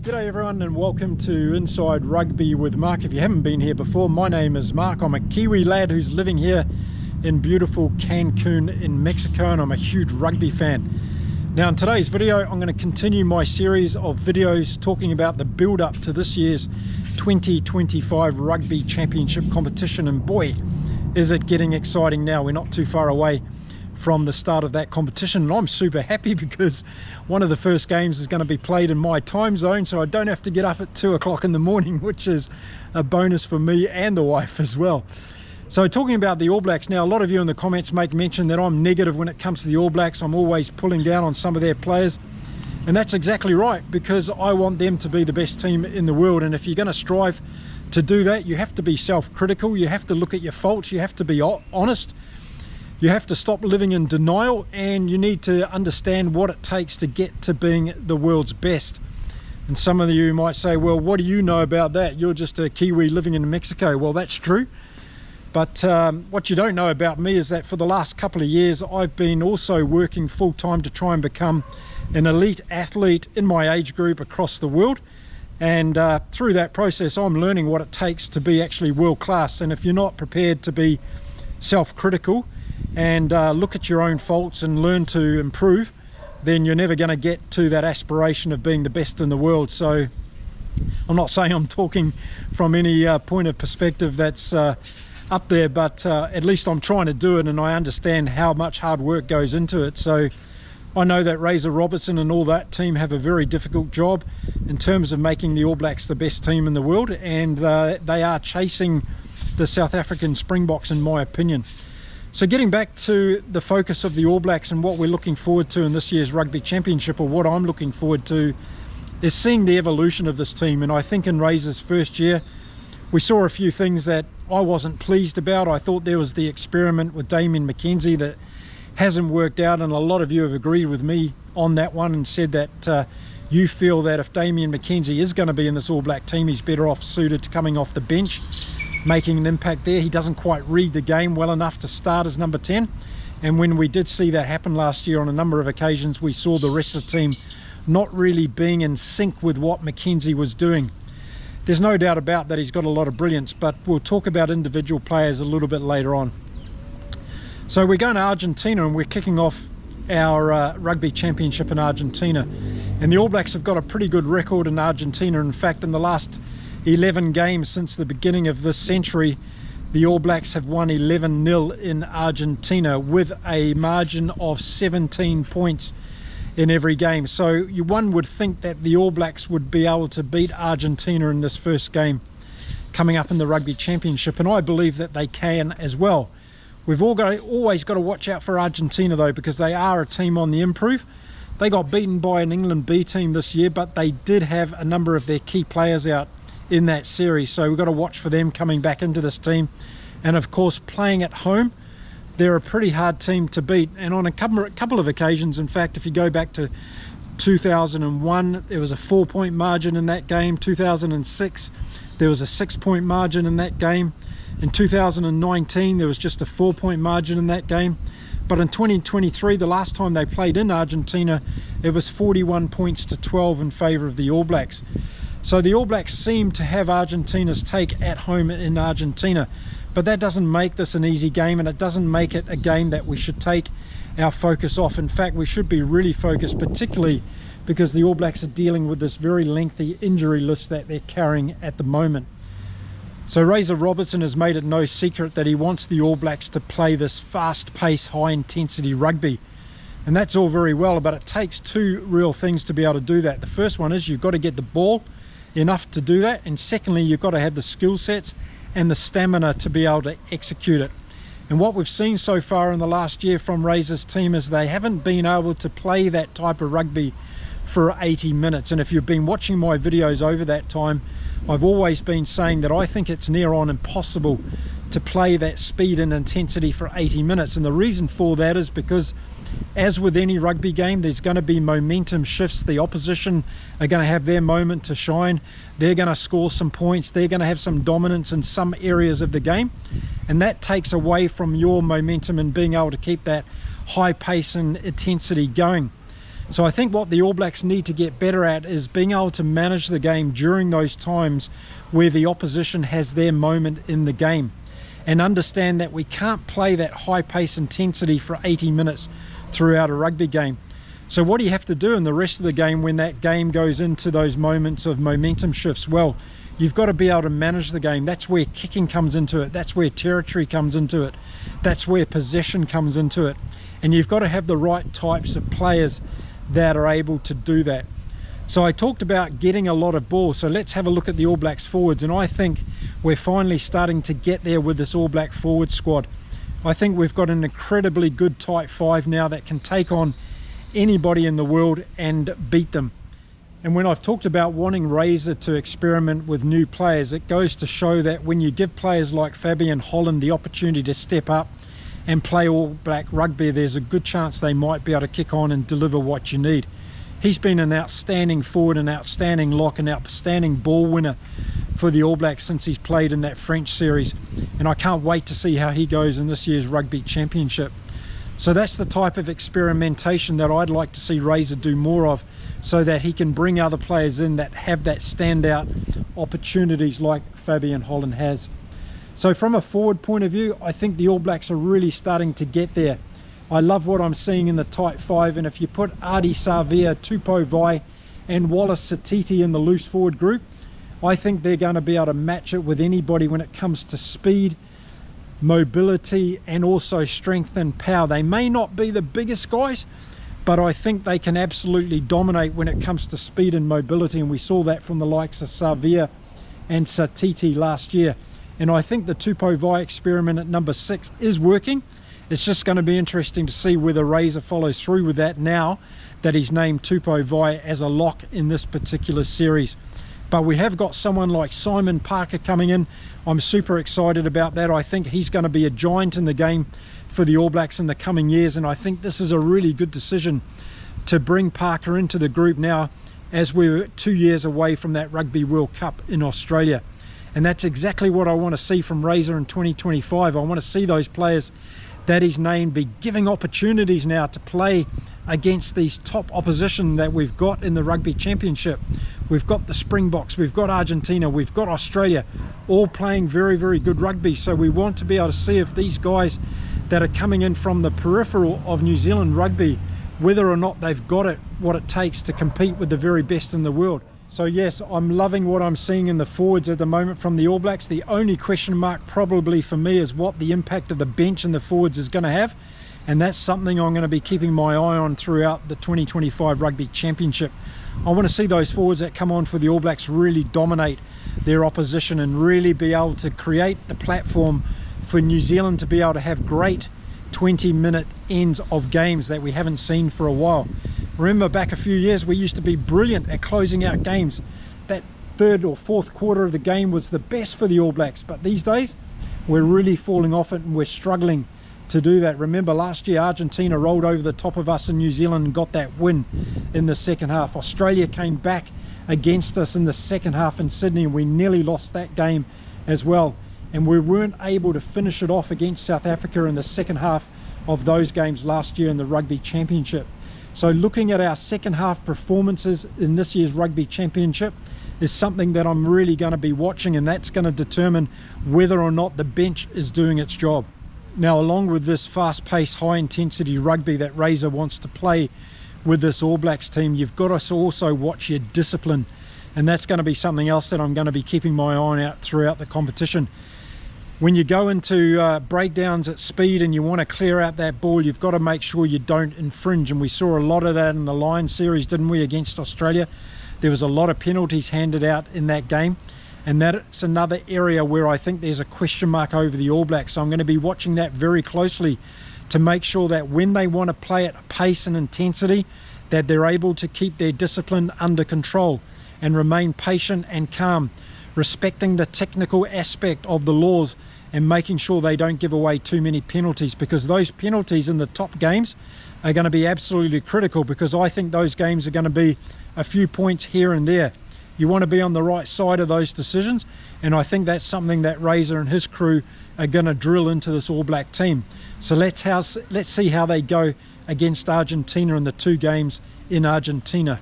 G'day everyone and welcome to Inside Rugby with Mark. If you haven't been here before, my name is Mark. I'm a Kiwi lad who's living here in beautiful Cancun in Mexico, and I'm a huge rugby fan. Now in today's video, I'm going to continue my series of videos talking about the build up to this year's 2025 Rugby Championship competition, and boy, is it getting exciting now. We're not too far away from the start of that competition, and I'm super happy because one of the first games is going to be played in my time zone, so I don't have to get up at 2 o'clock in the morning, which is a bonus for me and the wife as well. So talking about the All Blacks now, a lot of you in the comments make mention that I'm negative when it comes to the All Blacks. I'm always pulling down on some of their players, and that's exactly right, because I want them to be the best team in the world. And if you're going to strive to do that, you have to be self-critical, you have to look at your faults, you have to be honest. You have to stop living in denial, and you need to understand what it takes to get to being the world's best. And some of you might say, well, what do you know about that? You're just a Kiwi living in Mexico. Well, that's true. But what you don't know about me is that for the last couple of years, I've been also working full-time to try and become an elite athlete in my age group across the world. And through that process, I'm learning what it takes to be actually world-class. And if you're not prepared to be self-critical and look at your own faults and learn to improve, then you're never going to get to that aspiration of being the best in the world. So I'm not saying I'm talking from any point of perspective that's up there, but at least I'm trying to do it, and I understand how much hard work goes into it. So I know that Razor Robertson and all that team have a very difficult job in terms of making the All Blacks the best team in the world, and they are chasing the South African Springboks, in my opinion. So getting back to the focus of the All Blacks and what we're looking forward to in this year's Rugby Championship, or what I'm looking forward to, is seeing the evolution of this team. And I think in Razor's first year, we saw a few things that I wasn't pleased about. I thought there was the experiment with Damian McKenzie that hasn't worked out, and a lot of you have agreed with me on that one and said that you feel that if Damian McKenzie is going to be in this All Black team, he's better off suited to coming off the bench, making an impact there. He doesn't quite read the game well enough to start as number 10, and when we did see that happen last year on a number of occasions, we saw the rest of the team not really being in sync with what McKenzie was doing. There's no doubt about that, he's got a lot of brilliance, but we'll talk about individual players a little bit later on. So we're going to Argentina, and we're kicking off our Rugby Championship in Argentina, and the All Blacks have got a pretty good record in Argentina. In fact, in the last 11 games since the beginning of this century, the All Blacks have won 11-0 in Argentina with a margin of 17 points in every game. So one would think that the All Blacks would be able to beat Argentina in this first game coming up in the Rugby Championship, and I believe that they can as well. We've always got to watch out for Argentina though, because they are a team on the improve. They got beaten by an England B team this year, but they did have a number of their key players out in that series, so we've got to watch for them coming back into this team. And of course, playing at home, they're a pretty hard team to beat, and on a couple of occasions, in fact, if you go back to 2001, there was a 4-point margin in that game. 2006, there was a 6-point margin in that game. In 2019, there was just a 4-point margin in that game. But in 2023, the last time they played in Argentina, it was 41 points to 12 in favour of the All Blacks. So the All Blacks seem to have Argentina's take at home in Argentina, but that doesn't make this an easy game, and it doesn't make it a game that we should take our focus off. In fact, we should be really focused, particularly because the All Blacks are dealing with this very lengthy injury list that they're carrying at the moment. So Razor Robertson has made it no secret that he wants the All Blacks to play this fast-paced, high-intensity rugby. And that's all very well, but it takes two real things to be able to do that. The first one is you've got to get the ball enough to do that, and secondly, you've got to have the skill sets and the stamina to be able to execute it. And what we've seen so far in the last year from Razor's team is they haven't been able to play that type of rugby for 80 minutes. And if you've been watching my videos over that time, I've always been saying that I think it's near on impossible to play that speed and intensity for 80 minutes. And the reason for that is because, as with any rugby game, there's going to be momentum shifts. The opposition are going to have their moment to shine. They're going to score some points. They're going to have some dominance in some areas of the game. And that takes away from your momentum and being able to keep that high pace and intensity going. So I think what the All Blacks need to get better at is being able to manage the game during those times where the opposition has their moment in the game, and understand that we can't play that high pace intensity for 80 minutes throughout a rugby game. So what do you have to do in the rest of the game when that game goes into those moments of momentum shifts? Well, you've got to be able to manage the game. That's where kicking comes into it. That's where territory comes into it. That's where possession comes into it. And you've got to have the right types of players that are able to do that. So I talked about getting a lot of balls. So let's have a look at the All Blacks forwards. And I think we're finally starting to get there with this All Black forward squad. I think we've got an incredibly good tight five now that can take on anybody in the world and beat them. And when I've talked about wanting Razor to experiment with new players, it goes to show that when you give players like Fabian Holland the opportunity to step up and play All Black rugby, there's a good chance they might be able to kick on and deliver what you need. He's been an outstanding forward, an outstanding lock, an outstanding ball winner for the All Blacks since he's played in that French series, and I can't wait to see how he goes in this year's Rugby Championship. So that's the type of experimentation that I'd like to see Razor do more of, so that he can bring other players in that have that standout opportunities like Fabian Holland has. So from a forward point of view, I think the All Blacks are really starting to get there. I love what I'm seeing in the tight five, and if you put Ardie Savea, Tupou Vai and Wallace Satiti in the loose forward group, I think they're going to be able to match it with anybody when it comes to speed, mobility and also strength and power. They may not be the biggest guys, but I think they can absolutely dominate when it comes to speed and mobility, and we saw that from the likes of Savea and Satiti last year. And I think the Tupou Vai experiment at number 6 is working. It's just going to be interesting to see whether Razor follows through with that now that he's named Tupou Vai as a lock in this particular series. But we have got someone like Simon Parker coming in. I'm super excited about that. I think he's going to be a giant in the game for the All Blacks in the coming years, and I think this is a really good decision to bring Parker into the group now as we're 2 years away from that Rugby World Cup in Australia. And that's exactly what I want to see from Razor in 2025. I want to see those players that he's named be giving opportunities now to play against these top opposition that we've got in the Rugby Championship. We've got the Springboks, we've got Argentina, we've got Australia, all playing very, very good rugby. So we want to be able to see if these guys that are coming in from the peripheral of New Zealand rugby, whether or not they've got it, what it takes to compete with the very best in the world. So yes, I'm loving what I'm seeing in the forwards at the moment from the All Blacks. The only question mark probably for me is what the impact of the bench and the forwards is going to have. And that's something I'm going to be keeping my eye on throughout the 2025 Rugby Championship. I want to see those forwards that come on for the All Blacks really dominate their opposition and really be able to create the platform for New Zealand to be able to have great 20-minute ends of games that we haven't seen for a while. Remember back a few years we used to be brilliant at closing out games. That third or fourth quarter of the game was the best for the All Blacks, but these days we're really falling off it and we're struggling to do that. Remember last year Argentina rolled over the top of us in New Zealand and got that win in the second half. Australia came back against us in the second half in Sydney and we nearly lost that game as well. And we weren't able to finish it off against South Africa in the second half of those games last year in the Rugby Championship. So looking at our second half performances in this year's Rugby Championship is something that I'm really going to be watching, and that's going to determine whether or not the bench is doing its job. Now, along with this fast-paced, high-intensity rugby that Razor wants to play with this All Blacks team, you've got to also watch your discipline, and that's going to be something else that I'm going to be keeping my eye out throughout the competition. When you go into breakdowns at speed and you want to clear out that ball, you've got to make sure you don't infringe, and we saw a lot of that in the Lions series, didn't we, against Australia? There was a lot of penalties handed out in that game, and that's another area where I think there's a question mark over the All Blacks. So I'm going to be watching that very closely to make sure that when they want to play at pace and intensity, that they're able to keep their discipline under control and remain patient and calm, respecting the technical aspect of the laws and making sure they don't give away too many penalties, because those penalties in the top games are going to be absolutely critical, because I think those games are going to be a few points here and there. You want to be on the right side of those decisions, and I think that's something that Razor and his crew are going to drill into this All Black team. So let's see how they go against Argentina in the 2 games in Argentina.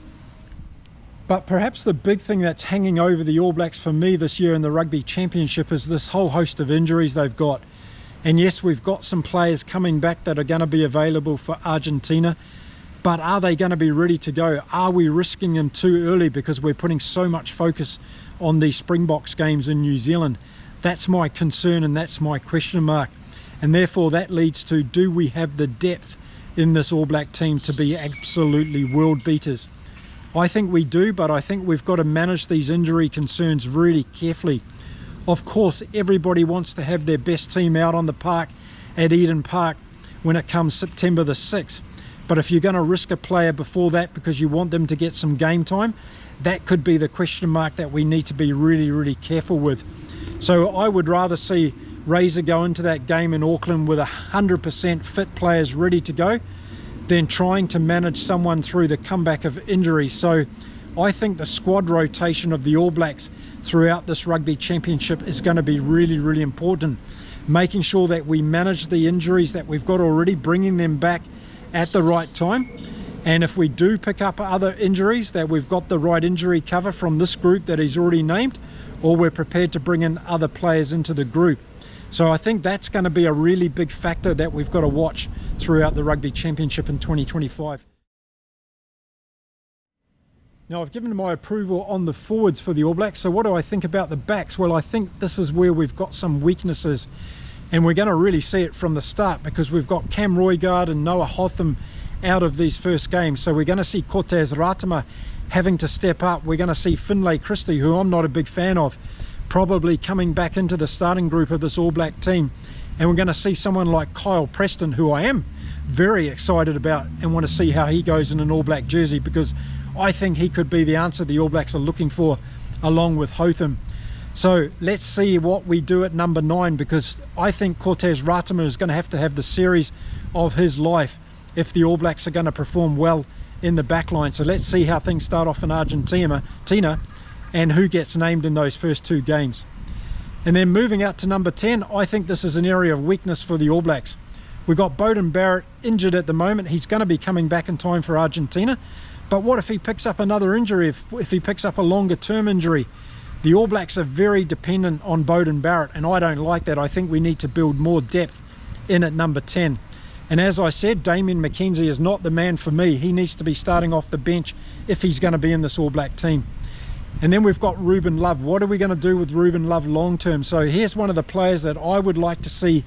But perhaps the big thing that's hanging over the All Blacks for me this year in the Rugby Championship is this whole host of injuries they've got. And yes, we've got some players coming back that are going to be available for Argentina, but are they going to be ready to go? Are we risking them too early because we're putting so much focus on these Springboks games in New Zealand? That's my concern, and that's my question mark. And therefore that leads to, do we have the depth in this All Black team to be absolutely world beaters? I think we do, but I think we've got to manage these injury concerns really carefully. Of course, everybody wants to have their best team out on the park at Eden Park when it comes September the 6th. But if you're going to risk a player before that because you want them to get some game time, that could be the question mark that we need to be really, really careful with. So I would rather see Razor go into that game in Auckland with 100% fit players ready to go than trying to manage someone through the comeback of injury. So I think the squad rotation of the All Blacks throughout this Rugby Championship is going to be really, really important. Making sure that we manage the injuries that we've got already, bringing them back at the right time. And if we do pick up other injuries, that we've got the right injury cover from this group that he's already named, or we're prepared to bring in other players into the group. So I think that's going to be a really big factor that we've got to watch throughout the Rugby Championship in 2025. Now, I've given my approval on the forwards for the All Blacks, so what do I think about the backs? Well, I think this is where we've got some weaknesses, and we're going to really see it from the start because we've got Cam Roigard and Noah Hotham out of these first games. So we're going to see Cortez Ratama having to step up. We're going to see Finlay Christie, who I'm not a big fan of, probably coming back into the starting group of this All Black team. And we're going to see someone like Kyle Preston, who I am very excited about and want to see how he goes in an All Black jersey, because I think he could be the answer the All Blacks are looking for, along with Hotham. So let's see what we do at number 9, because I think Cortez Ratama is going to have the series of his life if the All Blacks are going to perform well in the backline. So let's see how things start off in Argentina and who gets named in those first 2 games. And then moving out to number 10, I think this is an area of weakness for the All Blacks. We've got Beauden Barrett injured at the moment. He's going to be coming back in time for Argentina. But what if he picks up another injury, if he picks up a longer term injury? The All Blacks are very dependent on Beauden Barrett, and I don't like that. I think we need to build more depth in at number 10. And as I said, Damien McKenzie is not the man for me. He needs to be starting off the bench if he's going to be in this All Black team. And then we've got Ruben Love. What are we going to do with Ruben Love long term? So here's one of the players that I would like to see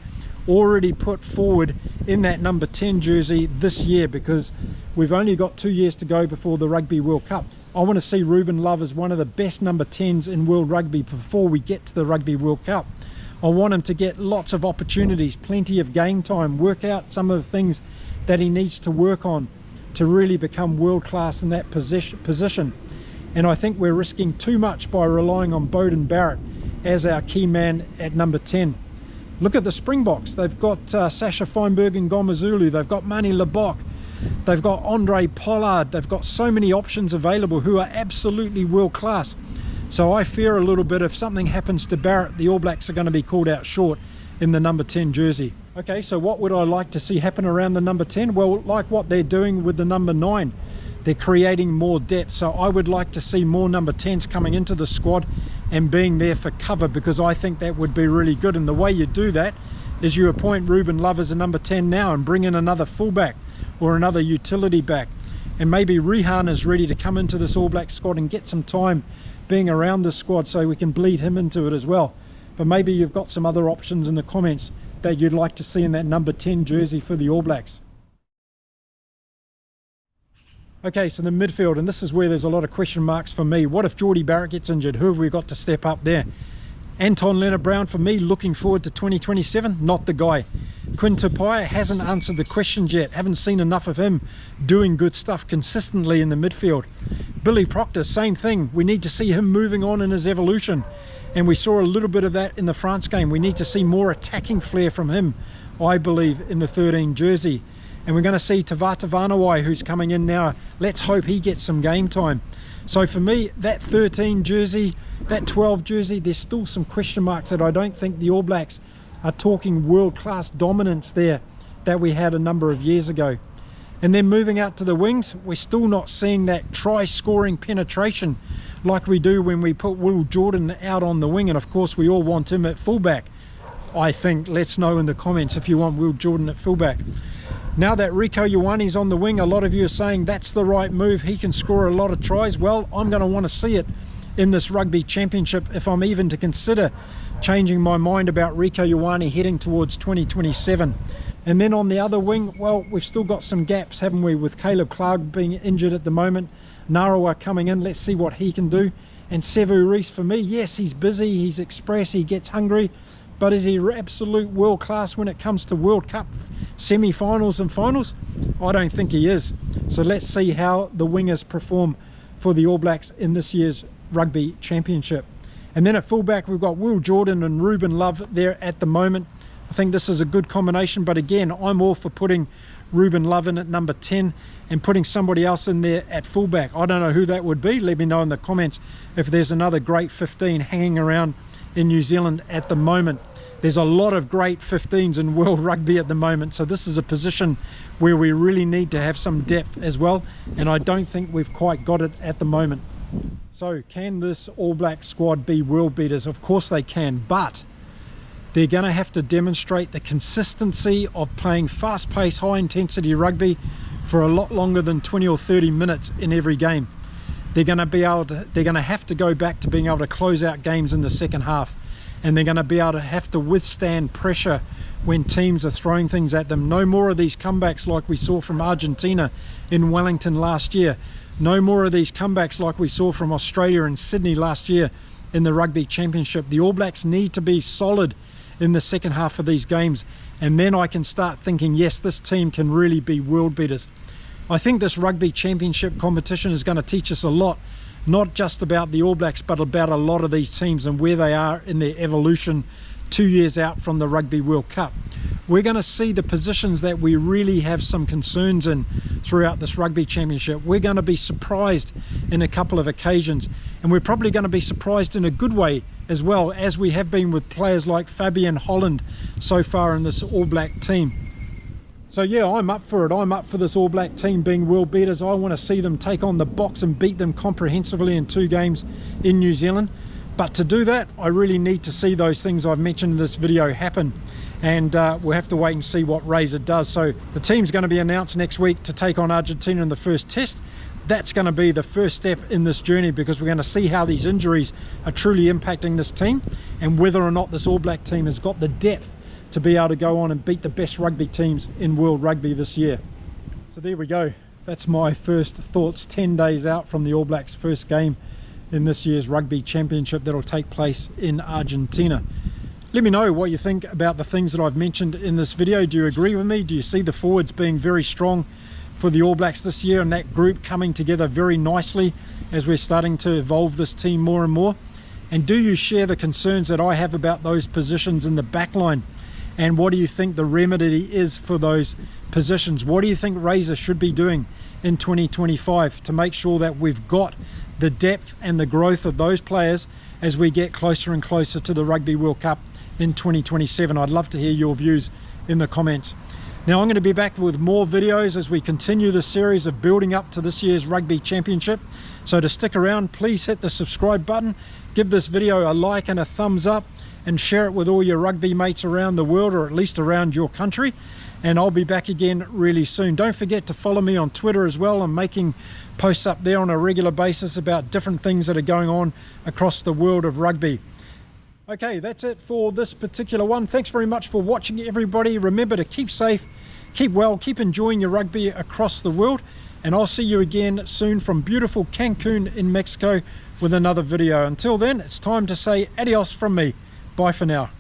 already put forward in that number 10 jersey this year, because we've only got 2 years to go before the Rugby World Cup. I want to see Ruben Love as one of the best number 10s in World Rugby before we get to the Rugby World Cup. I want him to get lots of opportunities, plenty of game time, work out some of the things that he needs to work on to really become world class in that position. And I think we're risking too much by relying on Beauden Barrett as our key man at number 10. Look at the Springboks. They've got Sasha Feinberg and Gomazulu. They've got Mani Lebok. They've got Andre Pollard. They've got so many options available who are absolutely world class. So I fear a little bit if something happens to Barrett, the All Blacks are going to be called out short in the number 10 jersey. Okay, so what would I like to see happen around the number 10? Well, like what they're doing with the number 9. They're creating more depth. So I would like to see more number 10s coming into the squad and being there for cover, because I think that would be really good. And the way you do that is you appoint Ruben Love as a number 10 now and bring in another fullback or another utility back. And maybe Rihan is ready to come into this All Black squad and get some time being around this squad so we can bleed him into it as well. But maybe you've got some other options in the comments that you'd like to see in that number 10 jersey for the All Blacks. Okay, so the midfield, and this is where there's a lot of question marks for me. What if Jordie Barrett gets injured? Who have we got to step up there? Anton Leonard-Brown, for me, looking forward to 2027, not the guy. Quinn Tupaia hasn't answered the questions yet. Haven't seen enough of him doing good stuff consistently in the midfield. Billy Proctor, same thing. We need to see him moving on in his evolution. And we saw a little bit of that in the France game. We need to see more attacking flair from him, I believe, in the 13 jersey. And we're going to see Tavata Vanawai, who's coming in now. Let's hope he gets some game time. So for me, that 13 jersey, that 12 jersey, there's still some question marks that I don't think the All Blacks are talking world-class dominance there that we had a number of years ago. And then moving out to the wings, we're still not seeing that try scoring penetration like we do when we put Will Jordan out on the wing. And of course we all want him at fullback. I think, let's know in the comments if you want Will Jordan at fullback. Now that Rieko Ioane's on the wing, a lot of you are saying that's the right move, he can score a lot of tries. Well, I'm going to want to see it in this Rugby Championship if I'm even to consider changing my mind about Rieko Ioane heading towards 2027. And then on the other wing, well, we've still got some gaps, haven't we, with Caleb Clark being injured at the moment, Narawa coming in, let's see what he can do. And Sevu Reece, for me, yes, he's busy, he's express, he gets hungry, but is he absolute world class when it comes to World Cup semi-finals and finals? I don't think he is. So let's see how the wingers perform for the All Blacks in this year's Rugby Championship. And then at fullback we've got Will Jordan and Ruben Love there at the moment. I think this is a good combination, but again, I'm all for putting Ruben Love in at number 10 and putting somebody else in there at fullback. I don't know who that would be. Let me know in the comments if there's another great 15 hanging around in New Zealand at the moment. There's a lot of great 15s in World Rugby at the moment, so this is a position where we really need to have some depth as well, and I don't think we've quite got it at the moment. So can this All Black squad be world beaters? Of course they can, but they're going to have to demonstrate the consistency of playing fast-paced, high-intensity rugby for a lot longer than 20 or 30 minutes in every game. They're going to have to go back to being able to close out games in the second half, and they're going to be able to have to withstand pressure when teams are throwing things at them. No more of these comebacks like we saw from Argentina in Wellington last year. No more of these comebacks like we saw from Australia and Sydney last year in the Rugby Championship. The All Blacks need to be solid in the second half of these games, and then I can start thinking, yes, this team can really be world beaters. I think this Rugby Championship competition is going to teach us a lot, not just about the All Blacks, but about a lot of these teams and where they are in their evolution 2 years out from the Rugby World Cup. We're going to see the positions that we really have some concerns in throughout this Rugby Championship. We're going to be surprised in a couple of occasions, and we're probably going to be surprised in a good way as well, as we have been with players like Fabian Holland so far in this All Black team. So yeah, I'm up for it. I'm up for this All Black team being world beaters. I want to see them take on the Box and beat them comprehensively in 2 games in New Zealand. But to do that, I really need to see those things I've mentioned in this video happen. And we'll have to wait and see what Razor does. So the team's going to be announced next week to take on Argentina in the first test. That's going to be the first step in this journey, because we're going to see how these injuries are truly impacting this team and whether or not this All Black team has got the depth to be able to go on and beat the best rugby teams in World Rugby this year. So there we go. That's my first thoughts 10 days out from the All Blacks' first game in this year's Rugby Championship that'll take place in Argentina. Let me know what you think about the things that I've mentioned in this video. Do you agree with me? Do you see the forwards being very strong for the All Blacks this year, and that group coming together very nicely as we're starting to evolve this team more and more? And do you share the concerns that I have about those positions in the backline? And what do you think the remedy is for those positions? What do you think Razor should be doing in 2025 to make sure that we've got the depth and the growth of those players as we get closer and closer to the Rugby World Cup in 2027? I'd love to hear your views in the comments. Now I'm going to be back with more videos as we continue the series of building up to this year's Rugby Championship. So to stick around, please hit the subscribe button, give this video a like and a thumbs up, and share it with all your rugby mates around the world, or at least around your country. And I'll be back again really soon. Don't forget to follow me on Twitter as well. I'm making posts up there on a regular basis about different things that are going on across the world of rugby. Okay, that's it for this particular one. Thanks very much for watching, everybody. Remember to keep safe, keep well, keep enjoying your rugby across the world, and I'll see you again soon from beautiful Cancun in Mexico with another video. Until then, it's time to say adios from me. Bye for now.